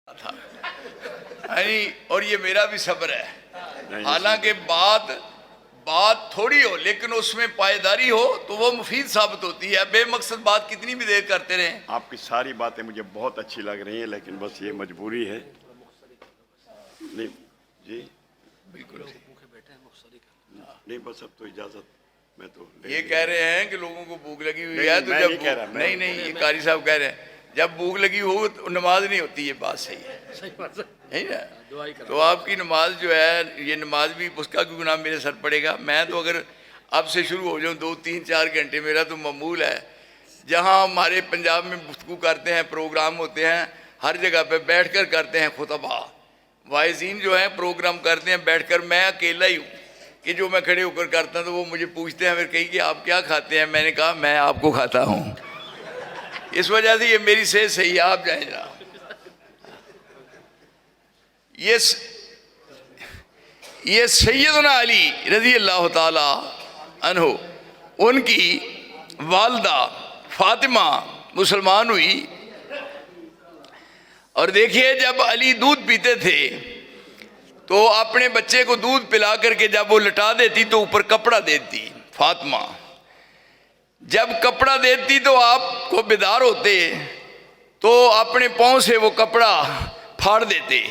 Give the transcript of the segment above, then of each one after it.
تھا اور یہ میرا بھی صبر ہے، حالانکہ بات تھوڑی ہو لیکن اس میں پائیداری ہو تو وہ مفید ثابت ہوتی ہے۔ بے مقصد بات کتنی بھی دیر کرتے رہیں۔ آپ کی ساری باتیں مجھے بہت اچھی لگ رہی ہیں، لیکن بس یہ مجبوری ہے۔ نہیں جی بالکل نہیں، بس اب تو اجازت میں تو یہ کہہ رہے ہیں کہ لوگوں کو بھوک لگی ہوئی ہے تو میں جب نہیں کہہ رہا، نہیں یہ قاری صاحب کہہ رہے ہیں جب بھوک لگی ہو تو نماز نہیں ہوتی، یہ بات صحیح ہے نا؟ تو آپ کی نماز جو ہے یہ نماز بھی اس کا بھی گناہ میرے سر پڑے گا۔ میں تو اگر اب سے شروع ہو جاؤں 2 3 4 گھنٹے، میرا تو معمول ہے۔ جہاں ہمارے پنجاب میں گفتگو کرتے ہیں، پروگرام ہوتے ہیں، ہر جگہ پہ بیٹھ کر کرتے ہیں خطبہ، واعظین جو ہیں پروگرام کرتے ہیں بیٹھ کر، میں اکیلا ہی ہوں کہ جو میں کھڑے ہو کر کرتا ہوں تو وہ مجھے پوچھتے ہیں، پھر کہیں کہ آپ کیا کھاتے ہیں؟ میں نے کہا میں آپ کو کھاتا ہوں۔ اس وجہ سے یہ میری صحت صحیح ہے، آپ جائیں جا۔ یہ سیدنا علی رضی اللہ تعالی عنہ، ان کی والدہ فاطمہ مسلمان ہوئی، اور دیکھیے جب علی دودھ پیتے تھے تو اپنے بچے کو دودھ پلا کر کے جب وہ لٹا دیتی تو اوپر کپڑا دیتی فاطمہ۔ جب کپڑا دیتی تو آپ کو بیدار ہوتے تو اپنے پاؤں سے وہ کپڑا پھاڑ دیتے،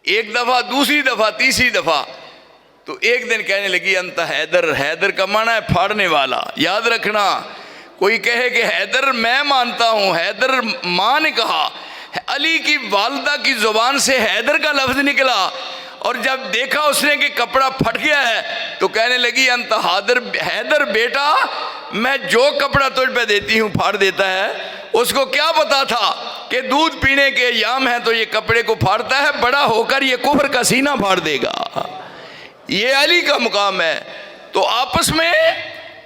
ایک دفعہ، دوسری دفعہ، تیسری دفعہ۔ تو ایک دن کہنے لگی انت حیدر، حیدر کا معنی ہے پھاڑنے والا، یاد رکھنا۔ کوئی کہے کہ حیدر میں مانتا ہوں، حیدر ماں نے کہا، علی کی والدہ کی زبان سے حیدر کا لفظ نکلا، اور جب دیکھا اس نے کہ کپڑا پھٹ گیا ہے تو کہنے لگی انت حیدر بیٹا، میں جو کپڑا تجھ پہ دیتی ہوں پھاڑ دیتا ہے۔ اس کو کیا پتا تھا کہ دودھ پینے کے ایام ہیں تو یہ کپڑے کو پھاڑتا ہے، بڑا ہو کر یہ کفر کا سینہ پھاڑ دے گا۔ یہ علی کا مقام ہے۔ تو آپس میں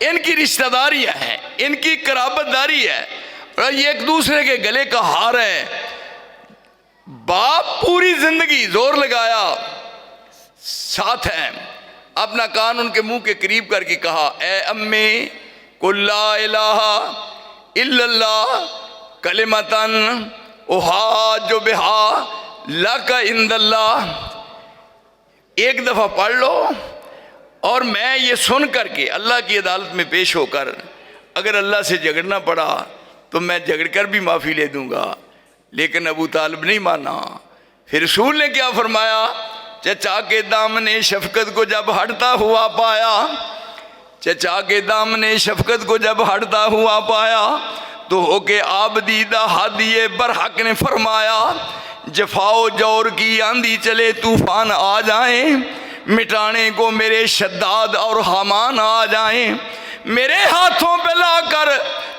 ان کی رشتہ داریاں ہیں، ان کی قرابت داری ہے، اور یہ ایک دوسرے کے گلے کا ہار ہے۔ باپ پوری زندگی زور لگایا، ساتھ ہیں، اپنا کان ان کے منہ کے قریب کر کے کہا، اے امی قل لا الہ الا اللہ کلمتاً احاج بہا لک عند اللہ۔ ایک دفعہ پڑھ لو اور میں یہ سن کر کے اللہ کی عدالت میں پیش ہو کر اگر اللہ سے جھگڑنا پڑا تو میں جھگڑ کر بھی معافی لے دوں گا، لیکن ابو طالب نہیں مانا۔ پھر رسول نے کیا فرمایا؟ چچا کے دامن شفقت کو جب ہٹتا ہوا پایا، چچا کے دامن شفقت کو جب ہٹتا ہوا پایا تو ہو کے آپ دیدہ ہادیے برحق نے فرمایا، جفا و جور کی آندھی چلے طوفان آ جائیں، مٹانے کو میرے شداد اور حامان آ جائیں، میرے ہاتھوں پہ لا کر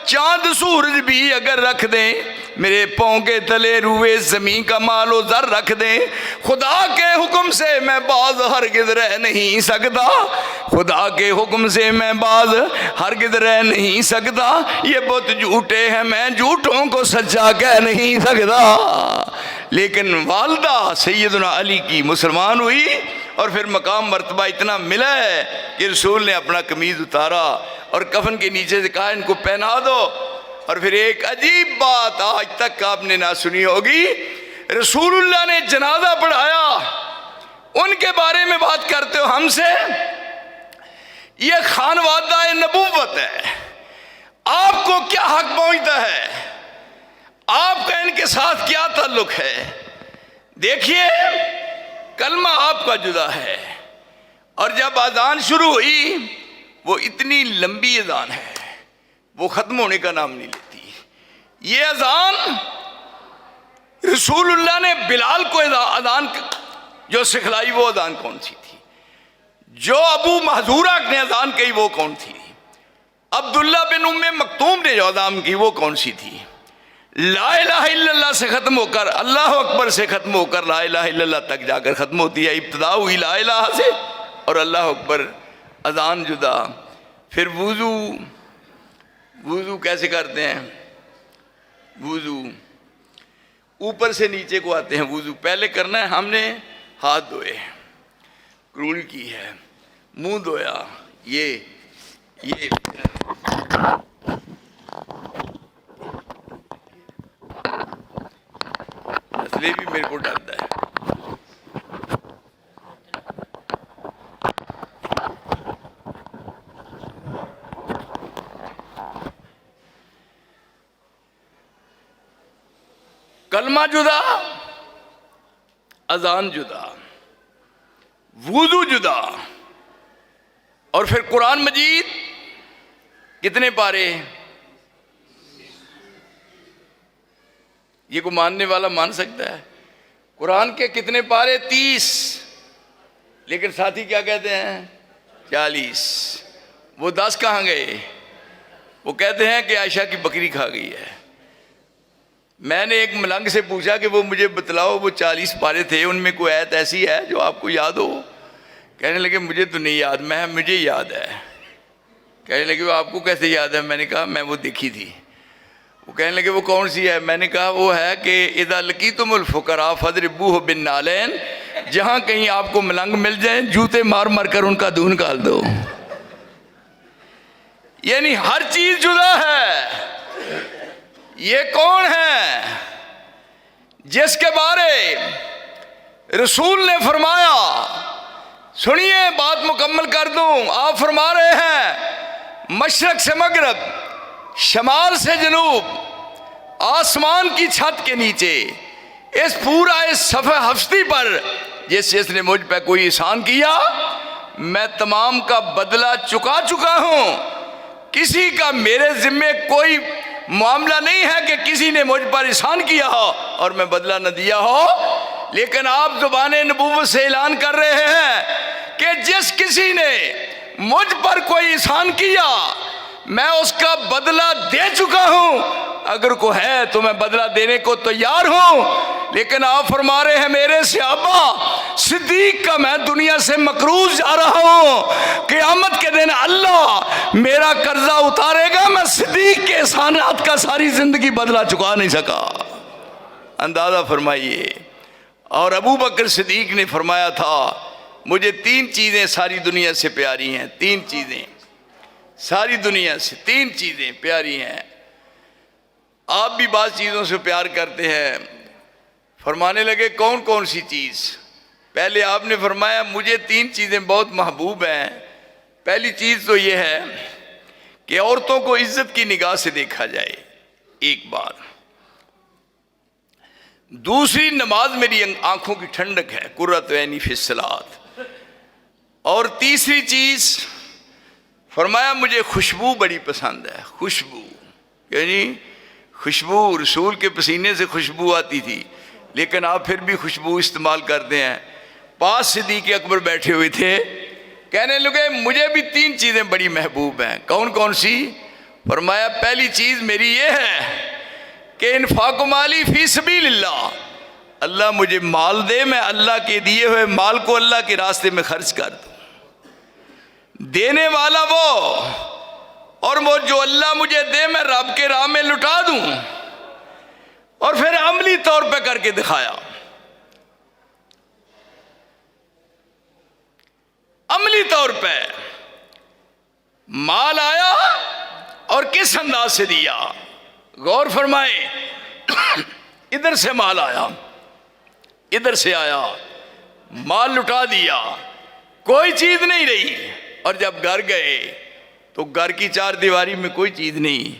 چاند سورج بھی اگر رکھ دیں، میرے پاؤں کے تلے روئے زمین کا مال و زر رکھ دیں، خدا کے حکم سے میں باز ہرگز رہ نہیں سکتا، خدا کے حکم سے میں باز ہرگز رہ نہیں سکتا، یہ بت جھوٹے ہیں میں جھوٹوں کو سچا کہہ نہیں سکتا۔ لیکن والدہ سیدنا علی کی مسلمان ہوئی، اور پھر مقام مرتبہ اتنا ملا ہے کہ رسول نے اپنا قمیض اتارا اور کفن کے نیچے سے کہا ان کو پہنا دو۔ اور پھر ایک عجیب بات آج تک آپ نے نہ سنی ہوگی، رسول اللہ نے جنازہ پڑھایا، ان کے بارے میں بات کرتے ہو ہم سے، یہ خانوادہ نبوت ہے، آپ کو کیا حق پہنچتا ہے؟ آپ کا ان کے ساتھ کیا تعلق ہے؟ دیکھیے کلمہ آپ کا جدا ہے، اور جب اذان شروع ہوئی وہ اتنی لمبی اذان ہے، وہ ختم ہونے کا نام نہیں لیتی۔ یہ اذان رسول اللہ نے بلال کو اذان جو سکھلائی وہ اذان کون سی تھی؟ جو ابو محذورہ نے اذان کہی وہ کون تھی؟ عبداللہ بن ام مکتوم نے جو اذان کی وہ کون سی تھی؟ لا الہ الا اللہ سے ختم ہو کر، اللہ اکبر سے ختم ہو کر لا الہ الا اللہ تک جا کر ختم ہوتی ہے۔ ابتدا ہوئی لا الہ سے اور اللہ اکبر، اذان جدا۔ پھر وضو کیسے کرتے ہیں؟ وضو اوپر سے نیچے کو آتے ہیں۔ وضو پہلے کرنا ہے ہم نے ہاتھ دھوئے، کرول کی ہے، منہ دھویا، یہ لیے بھی میرے کو ڈرتا ہے. کلمہ جدا، اذان جدا، وضو جدا، اور پھر قرآن مجید کتنے پارے؟ یہ کو ماننے والا مان سکتا ہے؟ قرآن کے کتنے پارے؟ 30. لیکن ساتھی کیا کہتے ہیں؟ 40. وہ 10 کہاں گئے؟ وہ کہتے ہیں کہ عائشہ کی بکری کھا گئی ہے. میں نے ایک ملنگ سے پوچھا کہ وہ مجھے بتلاؤ وہ 40 پارے تھے، ان میں کوئی آیت ایسی ہے جو آپ کو یاد ہو؟ کہنے لگے مجھے تو نہیں یاد. مجھے یاد ہے. کہنے لگے وہ آپ کو کیسے یاد ہے؟ میں نے کہا میں وہ دیکھی تھی. وہ کہنے لگے وہ کون سی ہے؟ میں نے کہا وہ ہے کہ اذا لقیتم الفقراء فاضربوہ بالنعلین، جہاں کہیں آپ کو ملنگ مل جائیں جوتے مار مار کر ان کا دو نکال دو. یعنی ہر چیز جدا ہے. یہ کون ہے جس کے بارے رسول نے فرمایا؟ سنیے بات مکمل کر دوں. آپ فرما رہے ہیں مشرق سے مغرب، شمال سے جنوب، آسمان کی چھت کے نیچے، اس پورا اس صفحہ ہستی پر جس نے مجھ پہ کوئی احسان کیا میں تمام کا بدلہ چکا چکا ہوں. کسی کا میرے ذمے کوئی معاملہ نہیں ہے کہ کسی نے مجھ پر احسان کیا ہو اور میں بدلہ نہ دیا ہو. لیکن آپ زبان نبوت سے اعلان کر رہے ہیں کہ جس کسی نے مجھ پر کوئی احسان کیا میں اس کا بدلہ دے چکا ہوں. اگر کوئی ہے تو میں بدلہ دینے کو تیار ہوں. لیکن آپ فرما رہے ہیں میرے صحابہ صدیق کا میں دنیا سے مقروض جا رہا ہوں، قیامت کے دن اللہ میرا قرضہ اتارے گا. میں صدیق کے احسانات کا ساری زندگی بدلہ چکا نہیں سکا. اندازہ فرمائیے. اور ابو بکر صدیق نے فرمایا تھا مجھے 3 چیزیں ساری دنیا سے پیاری ہیں. 3 چیزیں ساری دنیا سے 3 چیزیں پیاری ہیں. آپ بھی بعض چیزوں سے پیار کرتے ہیں. فرمانے لگے کون کون سی چیز؟ پہلے آپ نے فرمایا مجھے 3 چیزیں بہت محبوب ہیں. پہلی چیز تو یہ ہے کہ عورتوں کو عزت کی نگاہ سے دیکھا جائے ایک بار. دوسری نماز میری آنکھوں کی ٹھنڈک ہے، قرۃ عینی فی الصلاۃ. اور تیسری چیز فرمایا مجھے خوشبو بڑی پسند ہے. خوشبو یعنی خوشبو رسول کے پسینے سے خوشبو آتی تھی لیکن آپ پھر بھی خوشبو استعمال کرتے ہیں. پاس صدیق اکبر بیٹھے ہوئے تھے، کہنے لگے مجھے بھی 3 چیزیں بڑی محبوب ہیں. کون کون سی؟ فرمایا پہلی چیز میری یہ ہے کہ انفاق مالی فی سبیل اللہ، اللہ مجھے مال دے، میں اللہ کے دیے ہوئے مال کو اللہ کے راستے میں خرچ کر دوں. دینے والا وہ، اور وہ جو اللہ مجھے دے میں رب کے راہ میں لٹا دوں. اور پھر عملی طور پہ کر کے دکھایا. عملی طور پہ مال آیا اور کس انداز سے دیا؟ غور فرمائے. ادھر سے مال آیا، ادھر سے آیا، مال لٹا دیا، کوئی چیز نہیں رہی. اور جب گھر گئے تو گھر کی 4 دیواری میں کوئی چیز نہیں.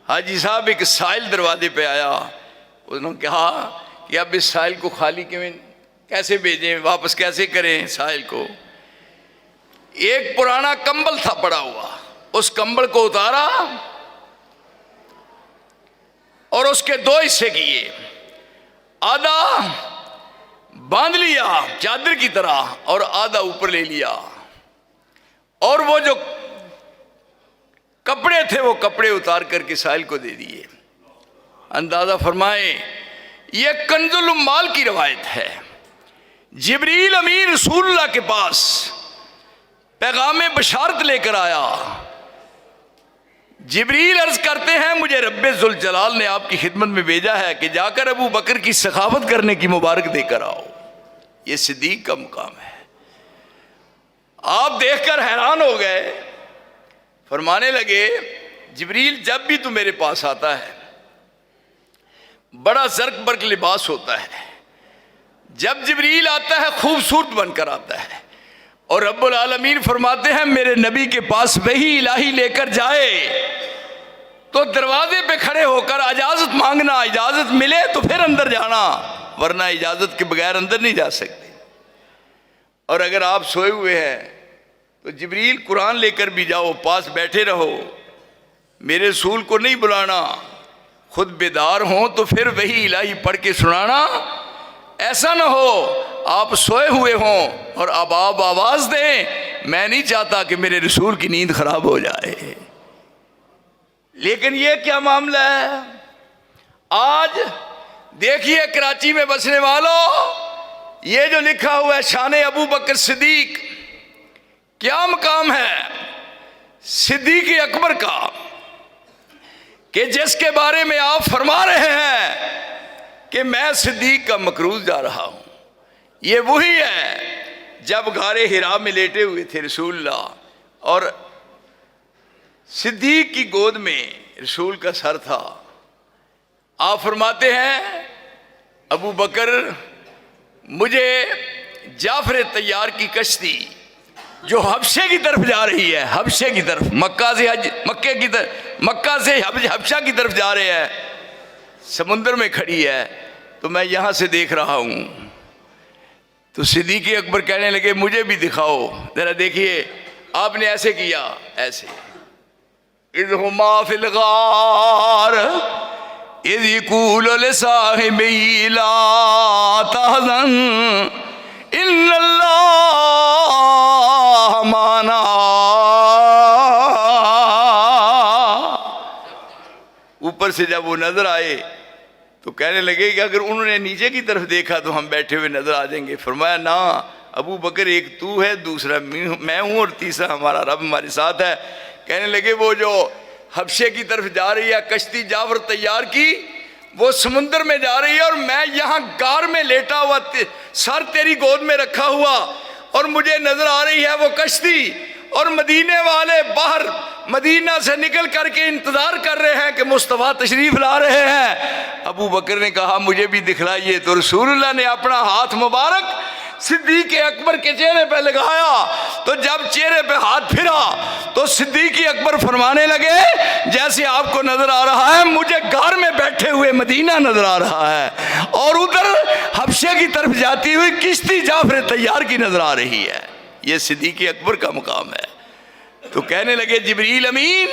حاجی صاحب ایک سائل دروازے پہ آیا. انہوں نے کہا کہ اب اس سائل کو خالی کیسے بھیجیں، واپس کیسے کریں سائل کو؟ ایک پرانا کمبل تھا پڑا ہوا، اس کمبل کو اتارا اور اس کے 2 حصے کیے. آدھا باندھ لیا چادر کی طرح اور آدھا اوپر لے لیا. اور وہ جو کپڑے تھے وہ کپڑے اتار کر کے سائل کو دے دیے. اندازہ فرمائیں یہ کنز العمال کی روایت ہے. جبریل امین رسول اللہ کے پاس پیغام بشارت لے کر آیا. جبریل عرض کرتے ہیں مجھے رب ذوالجلال نے آپ کی خدمت میں بھیجا ہے کہ جا کر ابو بکر کی سخاوت کرنے کی مبارک دے کر آؤ. یہ صدیق کا مقام ہے. آپ دیکھ کر حیران ہو گئے. فرمانے لگے جبریل جب بھی تو میرے پاس آتا ہے بڑا زرق برق لباس ہوتا ہے، جب جبریل آتا ہے خوبصورت بن کر آتا ہے، اور رب العالمین فرماتے ہیں میرے نبی کے پاس وحی الہی لے کر جائے تو دروازے پہ کھڑے ہو کر اجازت مانگنا، اجازت ملے تو پھر اندر جانا، ورنہ اجازت کے بغیر اندر نہیں جا سکتے۔ اور اگر آپ سوئے ہوئے ہیں تو جبریل قرآن لے کر بھی جاؤ، پاس بیٹھے رہو، میرے رسول کو نہیں بلانا، خود بیدار ہوں تو پھر وحی الہی پڑھ کے سنانا۔ ایسا نہ ہو آپ سوئے ہوئے ہوں اور اب آپ آواز دیں، میں نہیں چاہتا کہ میرے رسول کی نیند خراب ہو جائے۔ لیکن یہ کیا معاملہ ہے؟ آج دیکھیے کراچی میں بسنے والوں، یہ جو لکھا ہوا ہے شان ابو بکر صدیق، کیا مقام ہے صدیق اکبر کا کہ جس کے بارے میں آپ فرما رہے ہیں کہ میں صدیق کا مکروز جا رہا ہوں۔ یہ وہی ہے جب غار حرا میں لیٹے ہوئے تھے رسول اللہ، اور صدیق کی گود میں رسول کا سر تھا۔ آپ فرماتے ہیں ابو بکر مجھے جعفر طیار کی کشتی جو حبشے کی طرف جا رہی ہے، حبشے کی طرف، مکہ سے حبشہ کی طرف جا رہے ہیں، سمندر میں کھڑی ہے، تو میں یہاں سے دیکھ رہا ہوں۔ تو صدیق اکبر کہنے لگے مجھے بھی دکھاؤ ذرا، دیکھیے آپ نے ایسے کیا، ایسے اذ ہما فی الغار اذ یقول لصاحبہ لا تحزن ان اللہ معنا۔ اوپر سے جب وہ نظر آئے تو کہنے لگے کہ اگر انہوں نے نیچے کی طرف دیکھا تو ہم بیٹھے ہوئے نظر آ جائیں گے۔ فرمایا نہ ابو بکر، ایک تو ہے، دوسرا میں ہوں، اور تیسرا ہمارا رب ہمارے ساتھ ہے۔ کہنے لگے وہ جو حبشے کی طرف جا رہی ہے کشتی جعفر طیار کی، وہ سمندر میں جا رہی ہے، اور میں یہاں غار میں لیٹا ہوا، سر تیری گود میں رکھا ہوا، اور مجھے نظر آ رہی ہے وہ کشتی، اور مدینے والے باہر مدینہ سے نکل کر کے انتظار کر رہے ہیں کہ مصطفیٰ تشریف لا رہے ہیں۔ ابو بکر نے کہا مجھے بھی دکھلائیے، تو رسول اللہ نے اپنا ہاتھ مبارک صدیق اکبر کے چہرے پہ لگایا، تو جب چہرے پہ ہاتھ پھرا تو صدیق اکبر فرمانے لگے جیسے آپ کو نظر آ رہا ہے مجھے غار میں بیٹھے ہوئے مدینہ نظر آ رہا ہے، اور ادھر حبشے کی طرف جاتی ہوئی کشتی جعفر طیار کی نظر آ رہی ہے۔ یہ صدیق اکبر کا مقام ہے۔ تو کہنے لگے جبریل امین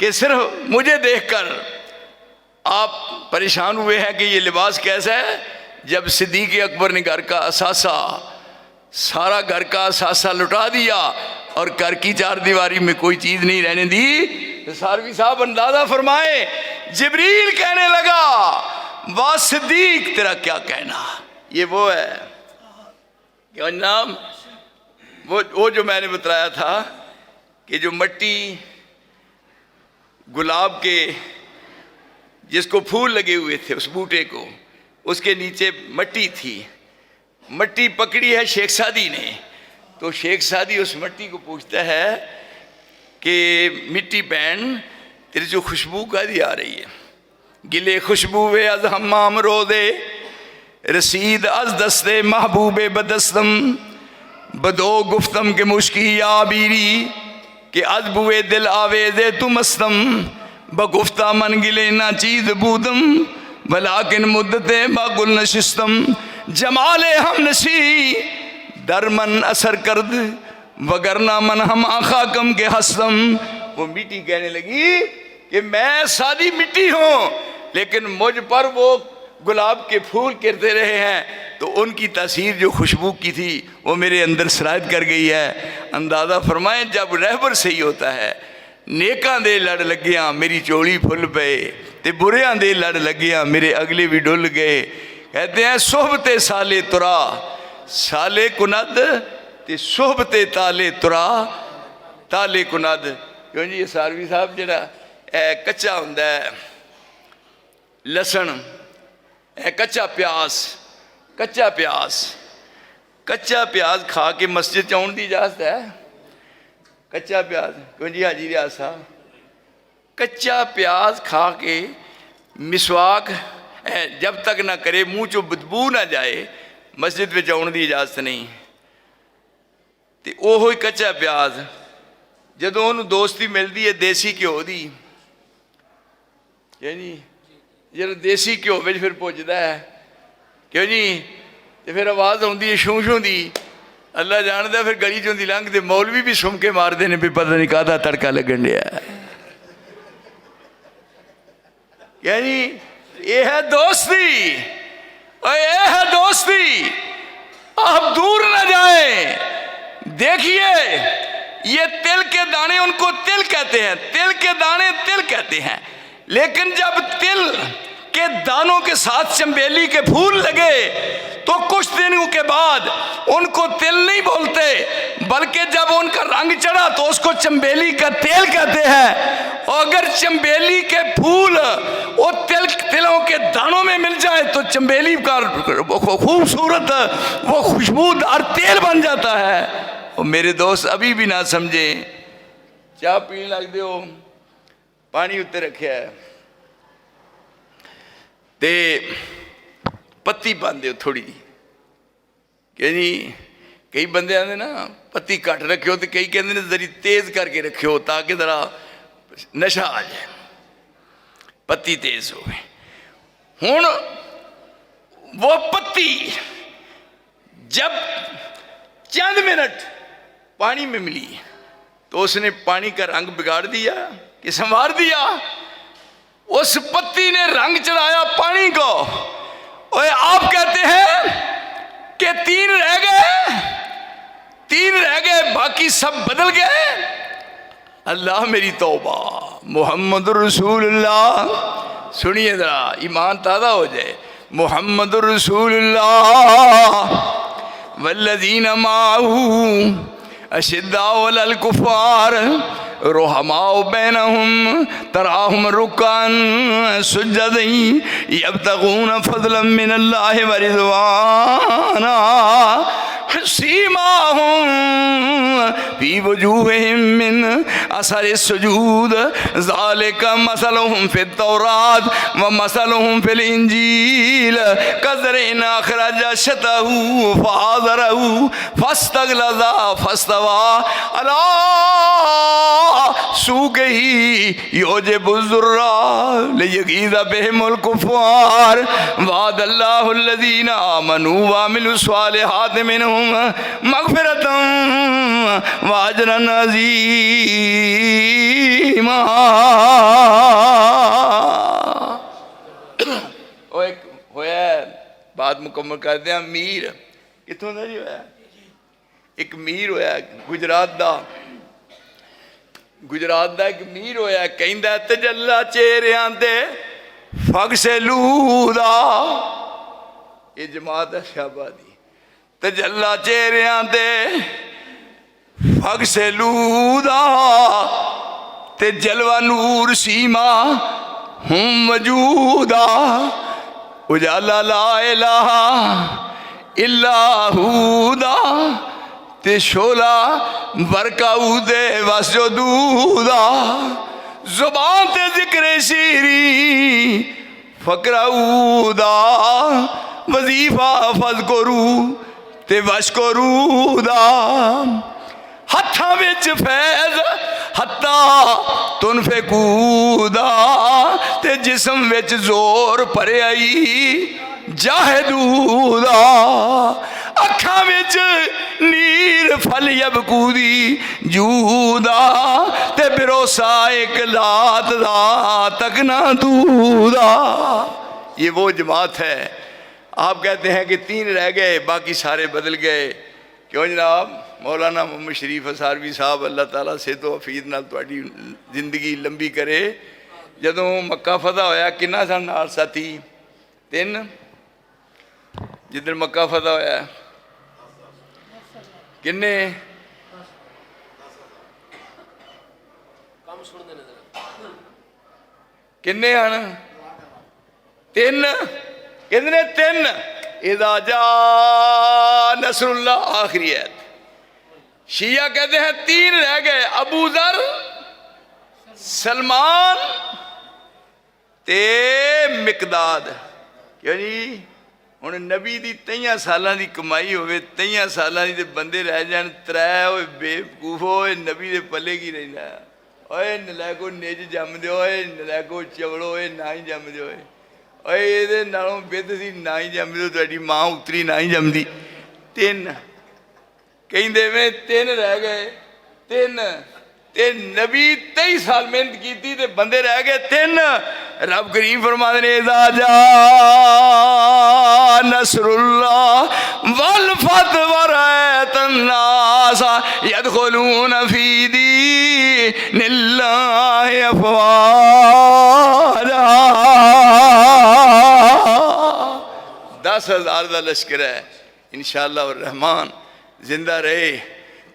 کہ صرف مجھے دیکھ کر آپ پریشان ہوئے ہیں کہ یہ لباس کیسا ہے؟ جب صدیق اکبر نے گھر کا اثاثہ، سارا گھر کا اثاثہ لٹا دیا اور گھر کی چار دیواری میں کوئی چیز نہیں رہنے دی، تو ساروی صاحب اندازہ فرمائے جبریل کہنے لگا واہ صدیق تیرا کیا کہنا۔ یہ وہ ہے کیا نام، وہ جو میں نے بتایا تھا کہ جو مٹی گلاب کے جس کو پھول لگے ہوئے تھے اس بوٹے کو، اس کے نیچے مٹی تھی، مٹی پکڑی ہے شیخ سعدی نے، تو شیخ سعدی اس مٹی کو پوچھتا ہے کہ مٹی بہن تیری جو خوشبو کا دی آ رہی ہے، گلے خوشبو از حمام رودے رسید از دستے محبوب بدستم بدو گفتم کے مشکی یا بیری کہ از بوئے دل آویزے تو مستم بگفتہ من گلے نہ چیز بودم ولیکن مدتے باگل نشستم جمال ہم نشی در من اثر کرد وگرنہ من ہم آخاکم کے حسم۔ وہ مٹی کہنے لگی کہ میں سادی مٹی ہوں لیکن مجھ پر وہ گلاب کے پھول کرتے رہے ہیں، تو ان کی تاثیر جو خوشبو کی تھی وہ میرے اندر سرایت کر گئی ہے۔ اندازہ فرمائیں جب رہبر صحیح ہوتا ہے، نیکاں دے لڑ لگیاں میری چوڑی پھل پے تے بریاں دے لڑ لگیاں میرے اگلے بھی ڈل گئے۔ کہتے ہیں صحبت سالے ترا سالے کند تے صحبت تالے ترا تالے کند۔ کیوں جی یہ ساروی صاحب جڑا کچا ہوندا ہے لسن، کچا پیاز کھا کے مسجد چاؤن دی اجازت ہے؟ کچا پیاز کیوں جی حاجی ریاض صاحب، کچا پیاز کھا کے مسواک جب تک نہ کرے منہ چو بدبو نہ جائے مسجد میں آن دی اجازت نہیں. تے اوہی کچا پیاز جدوں انہوں دوستی ملتی ہے دیسی گھیو دی کیوں جی جب دیسی گھیو میں پھر پہنچتا ہے کیوں جی تے پھر آواز آتی ہے شوں شوں دی اللہ جانتا ہے. پھر گلی چوں دی لنگ تے مولوی بھی سم کے مار دینے پہ پتہ نہیں کہا تڑکا لگن دیا یعنی یہ ہے دوستی اور یہ ہے دوستی. آپ دور نہ جائیں. دیکھیے یہ تل کے دانے ان کو تل کہتے ہیں, تل کے دانے تل کہتے ہیں, لیکن جب تل کے دانوں کے ساتھ چنبیلی کے پھول لگے تو کچھ دنوں کے بعد ان کو تل نہیں بولتے بلکہ جب ان کا رنگ چڑھا تو اس کو چنبیلی کا تیل کہتے ہیں. اور اگر چنبیلی کے پھول وہ تلوں کے دانوں میں مل جائے تو چنبیلی کا خوبصورت وہ خوشبودار تیل بن جاتا ہے. اور میرے دوست ابھی بھی نہ سمجھیں, چاہ پین لگ دے ہو پانی اتنے رکھیا ہے تے پتی پان دیو تھوڑی کہ نہیں, کئی بندے آتے نا پتی کٹ رکھے ہو تو کئی کہتے ہیں ذری تیز کر کے رکھے ہو تاکہ ذرا نشہ آ جائے, پتی تیز ہو گئی. ہوں وہ پتی جب چند منٹ پانی میں ملی تو اس نے پانی کا رنگ بگاڑ دیا کہ سنوار دیا. اس پتی نے رنگ چڑھایا پانی کو. اور آپ کہتے ہیں کہ تین رہ گئے باقی سب بدل گئے. اللہ میری توبہ محمد رسول اللہ. سنیے ذرا ایمان تازہ ہو جائے. محمد رسول اللہ والذین معه اشداء علی الکفار رحماء بینہم تراہم رکعا سجدا یبتغون فضلا من اللہ ورضوانا سیماہم فی وجوہہم من اثر السجود ذالک مثلہم فی التوراۃ ومثلہم فی الانجیل کزرع اخرج شطأہ فآزرہ فاستغلظ فاستوى علی سوقہ یعجب الزراع لیغیظ بہم الکفار وعد اللہ الذین آمنوا وعملوا الصالحات منہم مغفرتا واجرا عظیما. ایک ہویا بات مکمل کر دیا. میر کتوں دا جی ہویا, ایک میر ہویا گجرات دا ایک میر ہویا کہندا تجلا چہریاں دے فگ سے لودا. یہ جماعت ہے شہبادی. تجلا چہریاں دے فگ سے لودا تے جلوہ نور سیما ہم وجودا اجالا لا الہ الا ہودا تے شولا برکاؤ دے وسجدودا. زبان تے ذکر شیری فقراؤ دا وظیفہ فذکرو تے وشکرو دا. ہتھاں وچ فیض حتی تنفقو دا تے جسم وچ زور پریائی جاہدو دا. اکھاں وچ نیر پھل یبکو دی جودا تے بھروسہ ایک لات دا تک نہ دودا. یہ وہ جماعت ہے. آپ کہتے ہیں کہ تین رہ گئے باقی سارے بدل گئے. کیوں جناب؟ مولانا محمد شریف ہزاروی صاحب اللہ تعالیٰ سے تو حفیظ نال تہاڈی زندگی لمبی کرے. جدوں مکہ فتح ہویا کنا سن نال ساتھی؟ تین. جدن مکہ فتح ہویا کنے؟ کنے ہیں؟ تین. کتنے؟ تین. اذا جاء نصر اللہ آخری آیت. شیعہ کہتے ہیں تین رہ گئے, ابو ذر, سلمان تے مقداد. کیوں جی ہن نبی دی 23 سالاں دی کمائی ہوے 23 سالاں دی تے بندے رہ جان 3 اوئے بے وقوف ہوئے نبی دے پلے کی رہندا اوئے نلائکو نج جم دے اوئے نلائکو چوڑو اوئے نہ ہی جم دے اوئے اوئے اے دے نالوں بہتر سی نہ ہی جم دے تہاڈی ماں اتری نہ ہی جم دی 3 کہندے میں 3 رہ گئے 3 تے نبی 23 سال محنت کیتی تے بندے رہ گئے 3 رب کریم فرماتے ہیں اذا جاء نصر اللہ والفتح ورأیت الناس يدخلون فی دین اللہ افواجا 10,000 دا لشکر ہے انشاءاللہ الرحمن زندہ رہے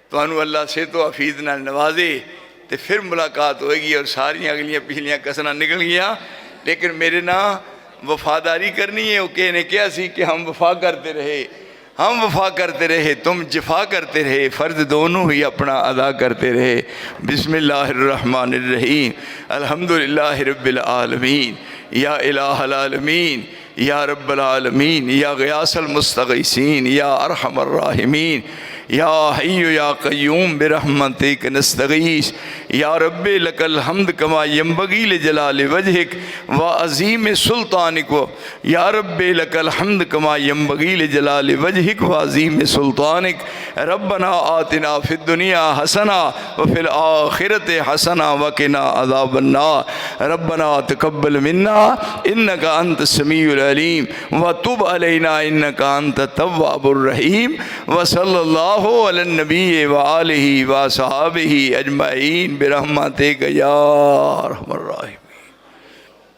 تو اللہ سے تو حفیظ نہ نوازے تو پھر ملاقات ہوئے گی اور ساری اگلیاں پچھلیاں کسنا نکل گیا لیکن میرے نا وفاداری کرنی ہے وہ کہنے کیا سی کہ ہم وفا کرتے رہے تم جفا کرتے رہے فرض دونوں ہی اپنا ادا کرتے رہے بسم اللہ الرحمن الرحیم الحمدللہ رب العالمین یا الہ العالمین یا رب العالمین یا غیاث المستغیثین یا ارحم الراحمین یا حی یا قیوم برحمتک نستغیث یا رب لک الحمد کما ینبغی لجلال وجہک و عظیم سلطانک یا رب لک الحمد کما ینبغی لجلال وجہک و عظیم سلطانک ربنا آتنا فی الدنیا حسنہ وفی الآخرت حسنہ وقنا عذاب النار ربنا تقبل منا انک انت السمیع العلیم وتب علینا انک انت التواب الرحیم وصلی اللہ علی النبی وآلہ وصحابہ اجمعین برحمتک یا ارحم الراحمین.